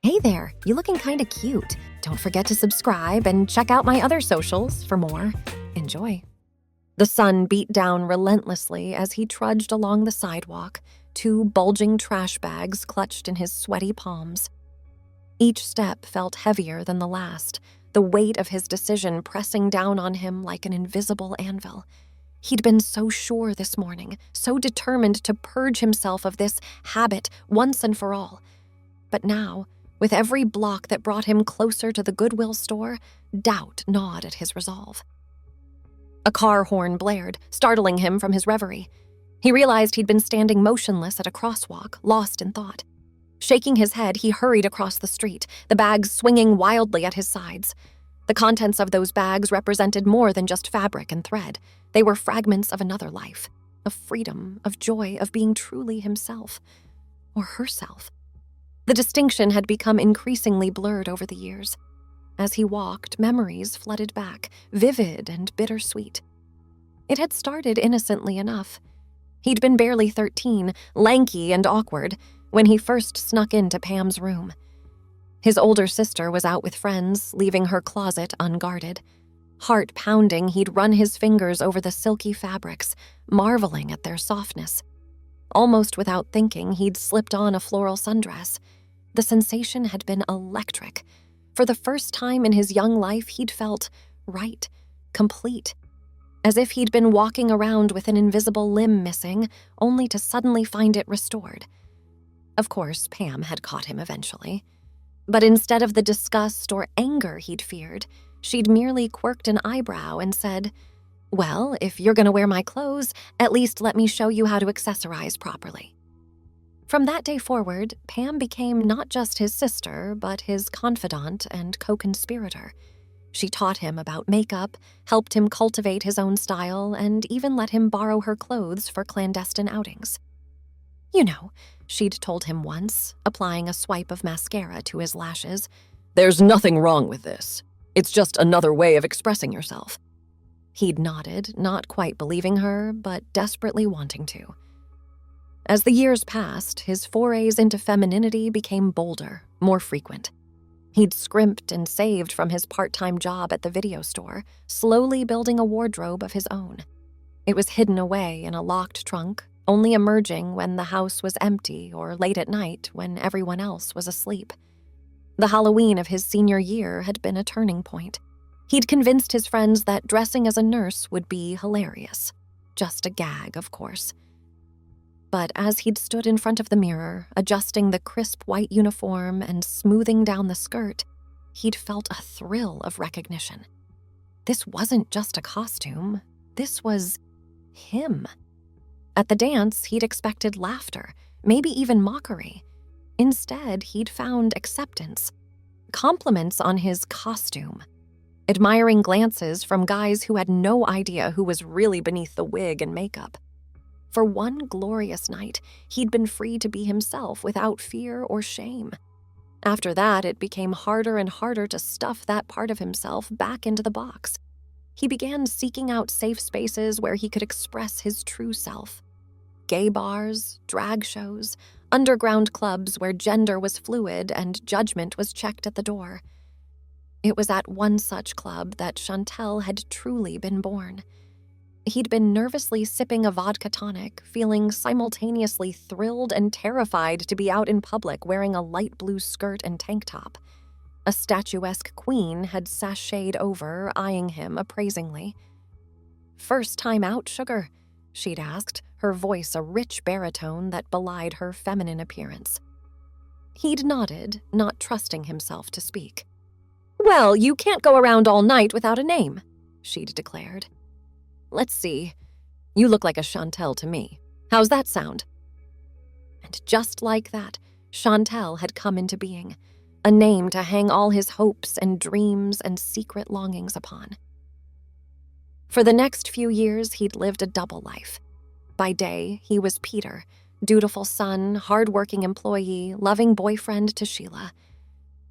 Hey there, you looking kinda cute. Don't forget to subscribe and check out my other socials for more. Enjoy. The sun beat down relentlessly as he trudged along the sidewalk, two bulging trash bags clutched in his sweaty palms. Each step felt heavier than the last, the weight of his decision pressing down on him like an invisible anvil. He'd been so sure this morning, so determined to purge himself of this habit once and for all. But now, with every block that brought him closer to the Goodwill store, doubt gnawed at his resolve. A car horn blared, startling him from his reverie. He realized he'd been standing motionless at a crosswalk, lost in thought. Shaking his head, he hurried across the street, the bags swinging wildly at his sides. The contents of those bags represented more than just fabric and thread. They were fragments of another life, of freedom, of joy, of being truly himself, or herself. The distinction had become increasingly blurred over the years. As he walked, memories flooded back, vivid and bittersweet. It had started innocently enough. He'd been barely 13, lanky and awkward, when he first snuck into Pam's room. His older sister was out with friends, leaving her closet unguarded. Heart pounding, he'd run his fingers over the silky fabrics, marveling at their softness. Almost without thinking, he'd slipped on a floral sundress. The sensation had been electric. For the first time in his young life, he'd felt right, complete. As if he'd been walking around with an invisible limb missing, only to suddenly find it restored. Of course, Pam had caught him eventually. But instead of the disgust or anger he'd feared, she'd merely quirked an eyebrow and said, "Well, if you're gonna wear my clothes, at least let me show you how to accessorize properly." From that day forward, Pam became not just his sister, but his confidant and co-conspirator. She taught him about makeup, helped him cultivate his own style, and even let him borrow her clothes for clandestine outings. "You know," she'd told him once, applying a swipe of mascara to his lashes, "there's nothing wrong with this. It's just another way of expressing yourself." He'd nodded, not quite believing her, but desperately wanting to. As the years passed, his forays into femininity became bolder, more frequent. He'd scrimped and saved from his part-time job at the video store, slowly building a wardrobe of his own. It was hidden away in a locked trunk, only emerging when the house was empty or late at night when everyone else was asleep. The Halloween of his senior year had been a turning point. He'd convinced his friends that dressing as a nurse would be hilarious. Just a gag, of course. But as he'd stood in front of the mirror, adjusting the crisp white uniform and smoothing down the skirt, he'd felt a thrill of recognition. This wasn't just a costume. This was him. At the dance, he'd expected laughter, maybe even mockery. Instead, he'd found acceptance, compliments on his costume, admiring glances from guys who had no idea who was really beneath the wig and makeup. For one glorious night, he'd been free to be himself without fear or shame. After that, it became harder and harder to stuff that part of himself back into the box. He began seeking out safe spaces where he could express his true self. Gay bars, drag shows, underground clubs where gender was fluid and judgment was checked at the door. It was at one such club that Chantel had truly been born. He'd been nervously sipping a vodka tonic, feeling simultaneously thrilled and terrified to be out in public wearing a light blue skirt and tank top. A statuesque queen had sashayed over, eyeing him appraisingly. "First time out, sugar?" she'd asked, her voice a rich baritone that belied her feminine appearance. He'd nodded, not trusting himself to speak. "Well, you can't go around all night without a name," she'd declared. "Let's see. You look like a Chantel to me. How's that sound?" And just like that, Chantel had come into being, a name to hang all his hopes and dreams and secret longings upon. For the next few years, he'd lived a double life. By day, he was Peter, dutiful son, hard-working employee, loving boyfriend to Sheila.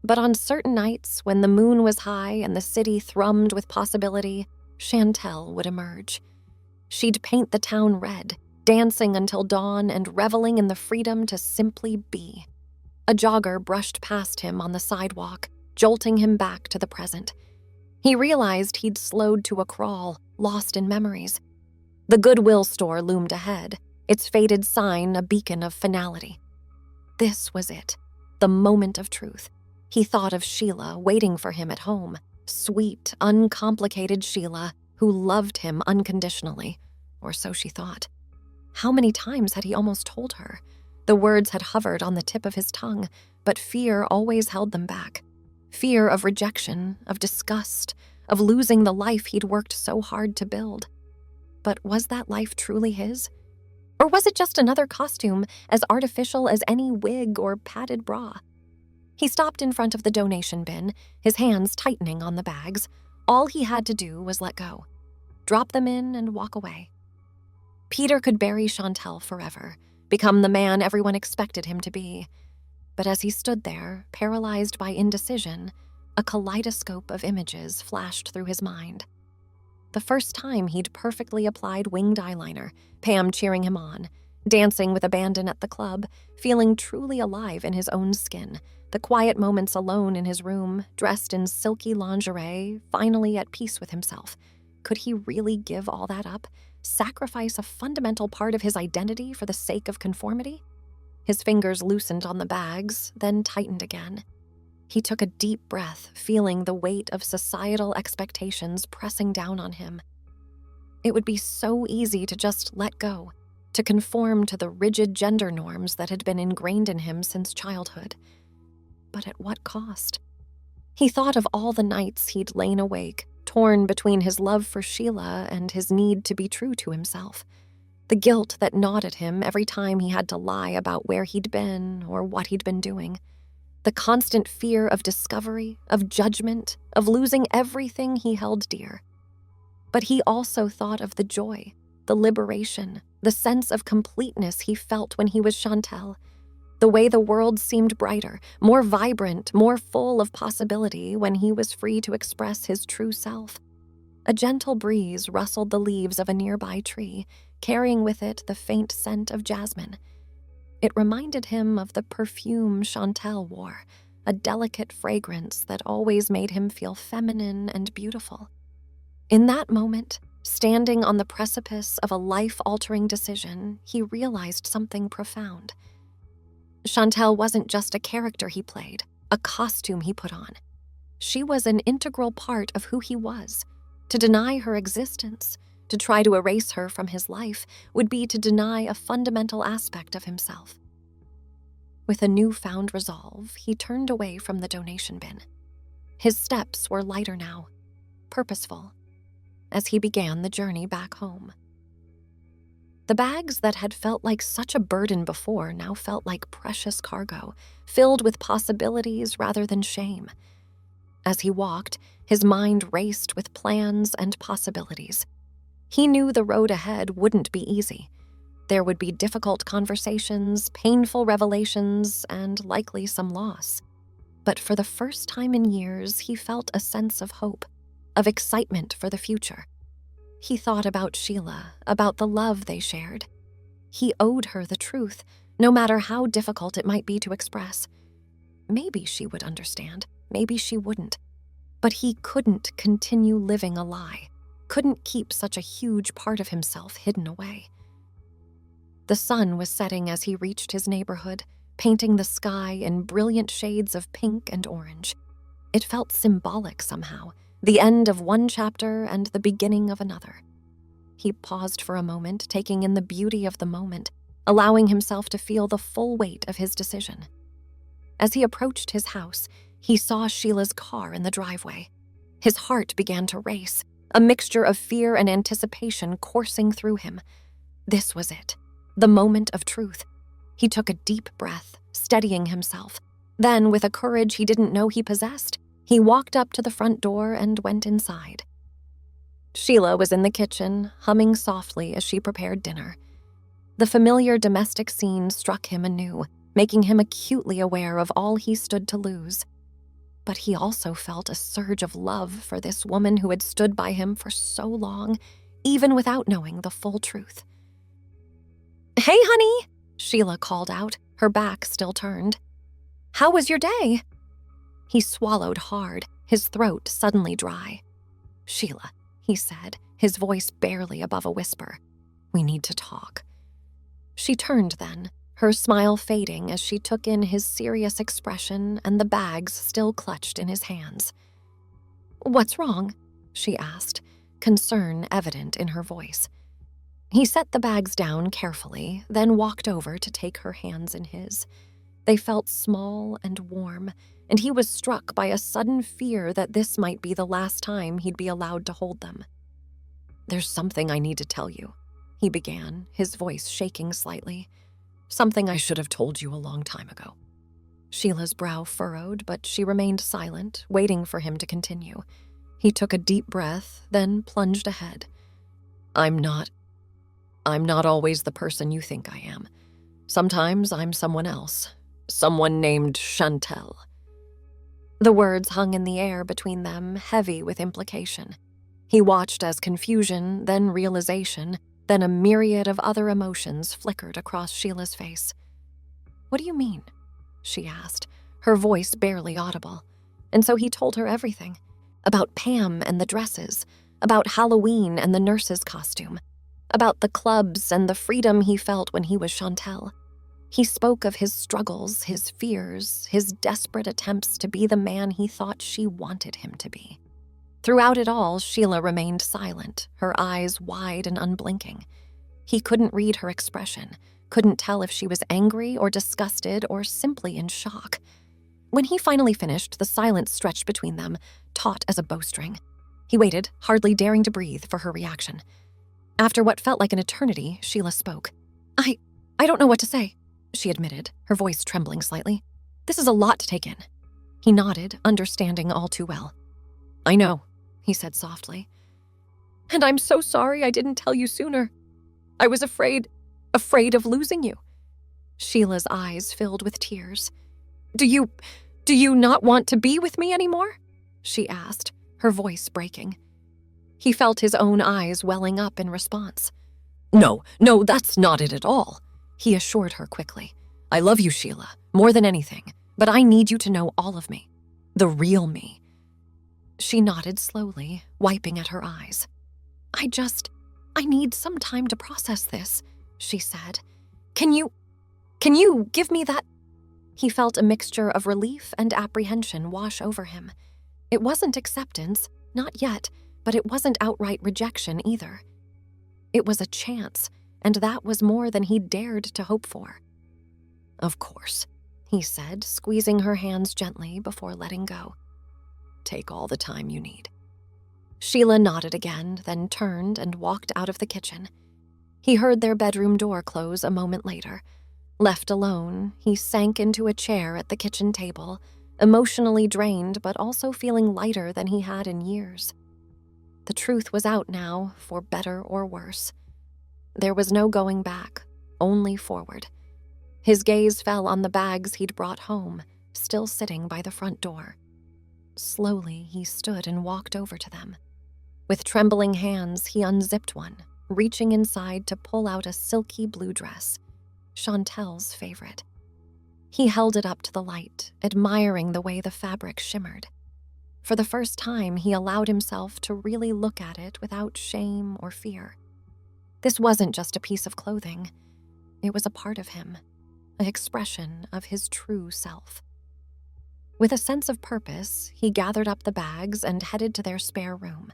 But on certain nights, when the moon was high and the city thrummed with possibility, Chantel would emerge. She'd paint the town red, dancing until dawn and reveling in the freedom to simply be. A jogger brushed past him on the sidewalk, jolting him back to the present. He realized he'd slowed to a crawl, lost in memories. The Goodwill store loomed ahead, its faded sign a beacon of finality. This was it, the moment of truth. He thought of Sheila waiting for him at home, sweet, uncomplicated Sheila who loved him unconditionally, or so she thought. How many times had he almost told her? The words had hovered on the tip of his tongue, but fear always held them back. Fear of rejection, of disgust, of losing the life he'd worked so hard to build. But was that life truly his? Or was it just another costume as artificial as any wig or padded bra? He stopped in front of the donation bin, his hands tightening on the bags. All he had to do was let go. Drop them in and walk away. Peter could bury Chantel forever, become the man everyone expected him to be. But as he stood there, paralyzed by indecision, a kaleidoscope of images flashed through his mind. The first time he'd perfectly applied winged eyeliner, Pam cheering him on, dancing with abandon at the club, feeling truly alive in his own skin, the quiet moments alone in his room, dressed in silky lingerie, finally at peace with himself. Could he really give all that up? Sacrifice a fundamental part of his identity for the sake of conformity? His fingers loosened on the bags, then tightened again. He took a deep breath, feeling the weight of societal expectations pressing down on him. It would be so easy to just let go, to conform to the rigid gender norms that had been ingrained in him since childhood. But at what cost? He thought of all the nights he'd lain awake, torn between his love for Sheila and his need to be true to himself. The guilt that gnawed at him every time he had to lie about where he'd been or what he'd been doing. The constant fear of discovery, of judgment, of losing everything he held dear. But he also thought of the joy, the liberation, the sense of completeness he felt when he was Chantel. The way the world seemed brighter, more vibrant, more full of possibility when he was free to express his true self. A gentle breeze rustled the leaves of a nearby tree, carrying with it the faint scent of jasmine. It reminded him of the perfume Chantel wore, a delicate fragrance that always made him feel feminine and beautiful. In that moment, standing on the precipice of a life-altering decision, he realized something profound. Chantel wasn't just a character he played, a costume he put on. She was an integral part of who he was. To deny her existence, to try to erase her from his life, would be to deny a fundamental aspect of himself. With a newfound resolve, he turned away from the donation bin. His steps were lighter now, purposeful, as he began the journey back home. The bags that had felt like such a burden before now felt like precious cargo, filled with possibilities rather than shame. As he walked, his mind raced with plans and possibilities. He knew the road ahead wouldn't be easy. There would be difficult conversations, painful revelations, and likely some loss. But for the first time in years, he felt a sense of hope, of excitement for the future. He thought about Sheila, about the love they shared. He owed her the truth, no matter how difficult it might be to express. Maybe she would understand, maybe she wouldn't. But he couldn't continue living a lie, couldn't keep such a huge part of himself hidden away. The sun was setting as he reached his neighborhood, painting the sky in brilliant shades of pink and orange. It felt symbolic somehow, the end of one chapter and the beginning of another. He paused for a moment, taking in the beauty of the moment, allowing himself to feel the full weight of his decision. As he approached his house, he saw Sheila's car in the driveway. His heart began to race, a mixture of fear and anticipation coursing through him. This was it, the moment of truth. He took a deep breath, steadying himself. Then, with a courage he didn't know he possessed, he walked up to the front door and went inside. Sheila was in the kitchen, humming softly as she prepared dinner. The familiar domestic scene struck him anew, making him acutely aware of all he stood to lose. But he also felt a surge of love for this woman who had stood by him for so long, even without knowing the full truth. "Hey, honey," Sheila called out, her back still turned. How was your day?" He swallowed hard, his throat suddenly dry. "Sheila," he said, his voice barely above a whisper. "We need to talk." She turned then, her smile fading as she took in his serious expression and the bags still clutched in his hands. "What's wrong?" she asked, concern evident in her voice. He set the bags down carefully, then walked over to take her hands in his. They felt small and warm, and he was struck by a sudden fear that this might be the last time he'd be allowed to hold them. "There's something I need to tell you," he began, his voice shaking slightly. "Something I should have told you a long time ago." Sheila's brow furrowed, but she remained silent, waiting for him to continue. He took a deep breath, then plunged ahead. I'm not always the person you think I am. Sometimes I'm someone else. Someone named Chantel." The words hung in the air between them, heavy with implication. He watched as confusion, then realization, then a myriad of other emotions flickered across Sheila's face. "What do you mean?" she asked, her voice barely audible. And so he told her everything. About Pam and the dresses, about Halloween and the nurse's costume, about the clubs and the freedom he felt when he was Chantel. He spoke of his struggles, his fears, his desperate attempts to be the man he thought she wanted him to be. Throughout it all, Sheila remained silent, her eyes wide and unblinking. He couldn't read her expression, couldn't tell if she was angry or disgusted or simply in shock. When he finally finished, the silence stretched between them, taut as a bowstring. He waited, hardly daring to breathe, for her reaction. After what felt like an eternity, Sheila spoke. I don't know what to say," she admitted, her voice trembling slightly. "This is a lot to take in." He nodded, understanding all too well. "I know," he said softly. "And I'm so sorry I didn't tell you sooner. I was afraid of losing you." Sheila's eyes filled with tears. Do you not want to be with me anymore?" she asked, her voice breaking. He felt his own eyes welling up in response. No, that's not it at all," he assured her quickly. "I love you, Sheila, more than anything, but I need you to know all of me, the real me." She nodded slowly, wiping at her eyes. I need some time to process this," she said. Can you give me that?" He felt a mixture of relief and apprehension wash over him. It wasn't acceptance, not yet, but it wasn't outright rejection either. It was a chance, and that was more than he dared to hope for. "Of course," he said, squeezing her hands gently before letting go. "Take all the time you need." Sheila nodded again, then turned and walked out of the kitchen. He heard their bedroom door close a moment later. Left alone, he sank into a chair at the kitchen table, emotionally drained but also feeling lighter than he had in years. The truth was out now, for better or worse. There was no going back, only forward. His gaze fell on the bags he'd brought home, still sitting by the front door. Slowly, he stood and walked over to them. With trembling hands, he unzipped one, reaching inside to pull out a silky blue dress, Chantel's favorite. He held it up to the light, admiring the way the fabric shimmered. For the first time, he allowed himself to really look at it without shame or fear. This wasn't just a piece of clothing. It was a part of him, an expression of his true self. With a sense of purpose, he gathered up the bags and headed to their spare room.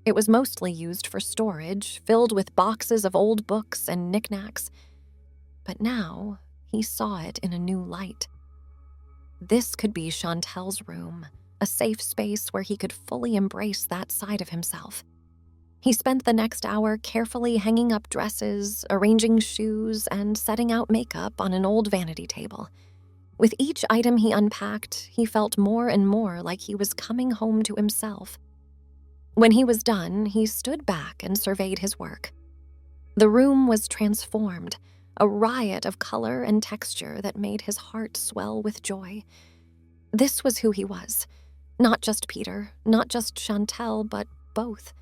It was mostly used for storage, filled with boxes of old books and knickknacks. But now, he saw it in a new light. This could be Chantel's room, a safe space where he could fully embrace that side of himself. He spent the next hour carefully hanging up dresses, arranging shoes, and setting out makeup on an old vanity table. With each item he unpacked, he felt more and more like he was coming home to himself. When he was done, he stood back and surveyed his work. The room was transformed, a riot of color and texture that made his heart swell with joy. This was who he was. Not just Peter, not just Chantel, but both.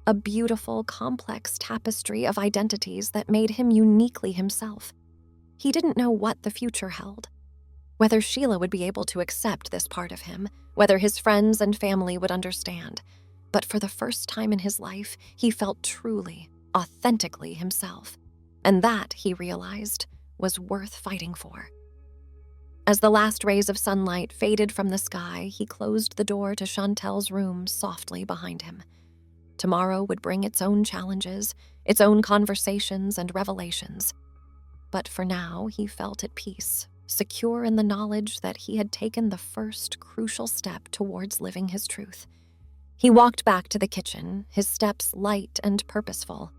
A beautiful, complex tapestry of identities that made him uniquely himself. He didn't know what the future held. whether Sheila would be able to accept this part of him, whether his friends and family would understand. But for the first time in his life, he felt truly, authentically himself. And that, he realized, was worth fighting for. As the last rays of sunlight faded from the sky, he closed the door to Chantel's room softly behind him. Tomorrow would bring its own challenges, its own conversations and revelations. But for now, he felt at peace, secure in the knowledge that he had taken the first crucial step towards living his truth. He walked back to the kitchen, his steps light and purposeful.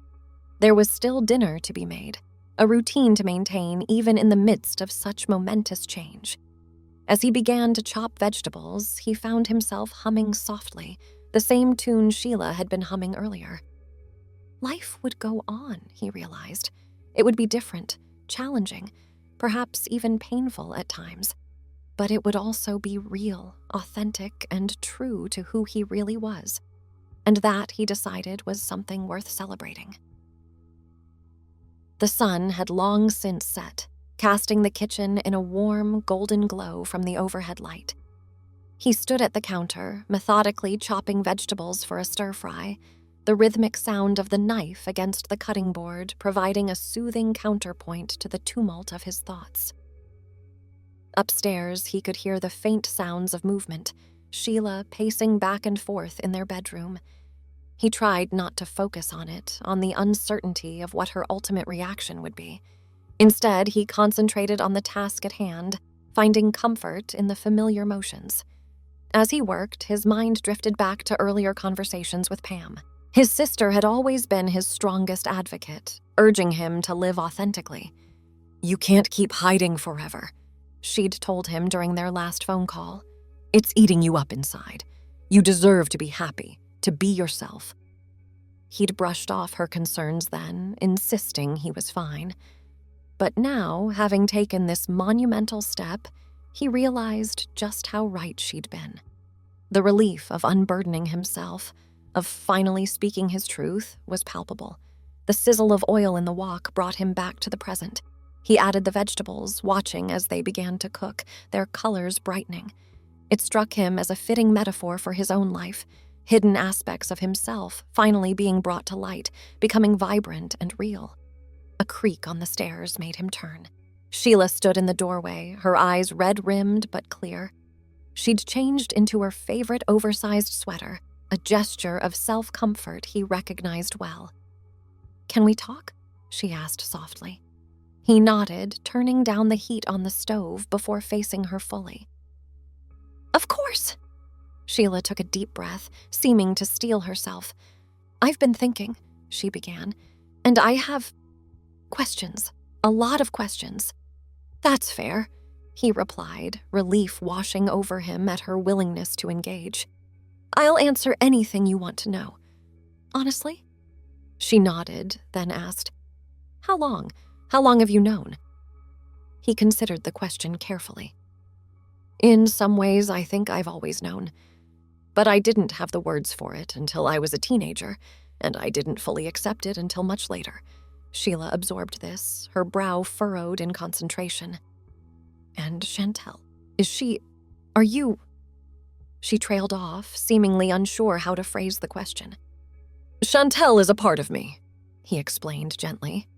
There was still dinner to be made, a routine to maintain even in the midst of such momentous change. As he began to chop vegetables, he found himself humming softly, the same tune Sheila had been humming earlier. Life would go on, he realized. It would be different, challenging, perhaps even painful at times. But it would also be real, authentic, and true to who he really was. And that, he decided, was something worth celebrating. The sun had long since set, casting the kitchen in a warm, golden glow from the overhead light. He stood at the counter, methodically chopping vegetables for a stir-fry, the rhythmic sound of the knife against the cutting board providing a soothing counterpoint to the tumult of his thoughts. Upstairs, he could hear the faint sounds of movement, Sheila pacing back and forth in their bedroom. He tried not to focus on it, on the uncertainty of what her ultimate reaction would be. Instead, he concentrated on the task at hand, finding comfort in the familiar motions. As he worked, his mind drifted back to earlier conversations with Pam. His sister had always been his strongest advocate, urging him to live authentically. "You can't keep hiding forever," she'd told him during their last phone call. "It's eating you up inside. You deserve to be happy, to be yourself." He'd brushed off her concerns then, insisting he was fine. But now, having taken this monumental step, he realized just how right she'd been. The relief of unburdening himself, of finally speaking his truth, was palpable. The sizzle of oil in the wok brought him back to the present. He added the vegetables, watching as they began to cook, their colors brightening. It struck him as a fitting metaphor for his own life, hidden aspects of himself finally being brought to light, becoming vibrant and real. A creak on the stairs made him turn. Sheila stood in the doorway, her eyes red-rimmed but clear. She'd changed into her favorite oversized sweater, a gesture of self-comfort he recognized well. "Can we talk?" she asked softly. He nodded, turning down the heat on the stove before facing her fully. "Of course!" Sheila took a deep breath, seeming to steel herself. "I've been thinking," she began, "and I have questions, a lot of questions." "That's fair," he replied, relief washing over him at her willingness to engage. "I'll answer anything you want to know." "Honestly?" She nodded, then asked, How long? How long have you known?" He considered the question carefully. "In some ways, I think I've always known. But I didn't have the words for it until I was a teenager, and I didn't fully accept it until much later." Sheila absorbed this, her brow furrowed in concentration. "And Chantel, are you—" She trailed off, seemingly unsure how to phrase the question. "Chantel is a part of me," he explained gently.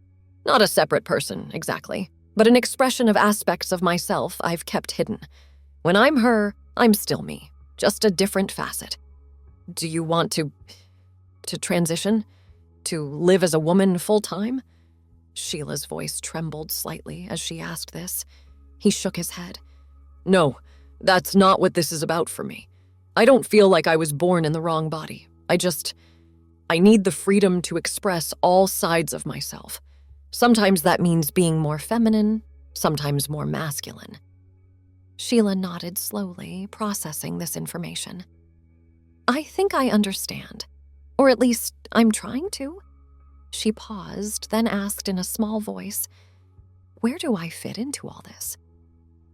"Not a separate person, exactly, but an expression of aspects of myself I've kept hidden. When I'm her, I'm still me, just a different facet. Do you want to transition? To live as a woman full-time?" Sheila's voice trembled slightly as she asked this. He shook his head. "No, that's not what this is about for me. I don't feel like I was born in the wrong body. I need the freedom to express all sides of myself. Sometimes that means being more feminine, sometimes more masculine." Sheila nodded slowly, processing this information. "I think I understand. Or at least, I'm trying to." She paused, then asked in a small voice, "Where do I fit into all this?"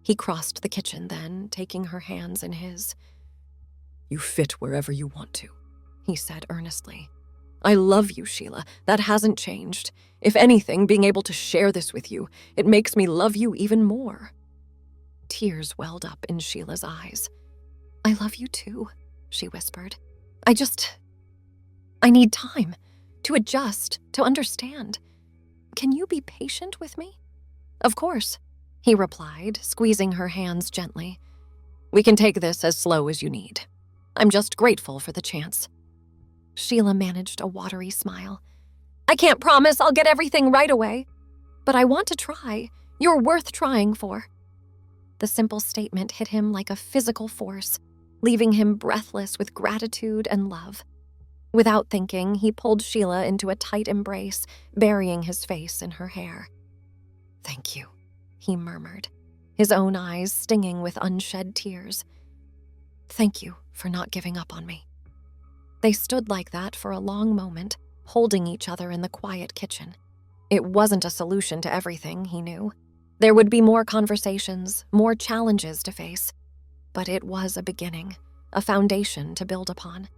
He crossed the kitchen then, taking her hands in his. "You fit wherever you want to," he said earnestly. "I love you, Sheila. That hasn't changed. If anything, being able to share this with you, it makes me love you even more." Tears welled up in Sheila's eyes. "I love you too," she whispered. I need time to adjust, to understand. Can you be patient with me?" "Of course," he replied, squeezing her hands gently. "We can take this as slow as you need. I'm just grateful for the chance." Sheila managed a watery smile. "I can't promise I'll get everything right away, but I want to try. You're worth trying for." The simple statement hit him like a physical force, leaving him breathless with gratitude and love. Without thinking, he pulled Sheila into a tight embrace, burying his face in her hair. "Thank you," he murmured, his own eyes stinging with unshed tears. "Thank you for not giving up on me." They stood like that for a long moment, holding each other in the quiet kitchen. It wasn't a solution to everything, he knew. There would be more conversations, more challenges to face. But it was a beginning, a foundation to build upon.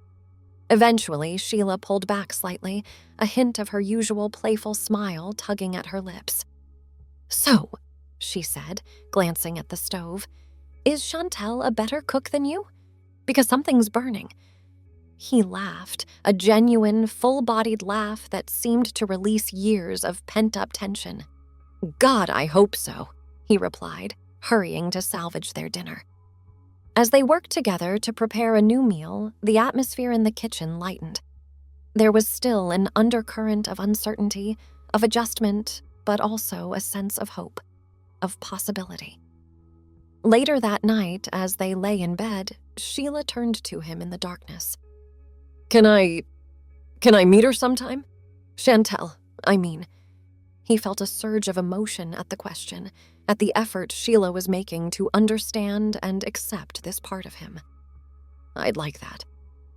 Eventually, Sheila pulled back slightly, a hint of her usual playful smile tugging at her lips. "So," she said, glancing at the stove, "is Chantel a better cook than you? Because something's burning." He laughed, a genuine, full-bodied laugh that seemed to release years of pent-up tension. "God, I hope so," he replied, hurrying to salvage their dinner. As they worked together to prepare a new meal, the atmosphere in the kitchen lightened. There was still an undercurrent of uncertainty, of adjustment, but also a sense of hope, of possibility. Later that night, as they lay in bed, Sheila turned to him in the darkness. Can I meet her sometime? Chantel, I mean." He felt a surge of emotion at the question, at the effort Sheila was making to understand and accept this part of him. "I'd like that,"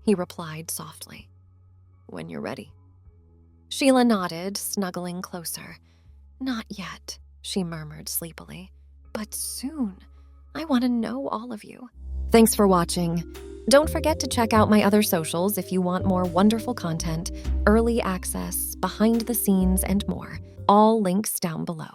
he replied softly. "When you're ready." Sheila nodded, snuggling closer. "Not yet," she murmured sleepily. "But soon. I want to know all of you." Thanks for watching. Don't forget to check out my other socials if you want more wonderful content, early access, behind the scenes, and more. All links down below.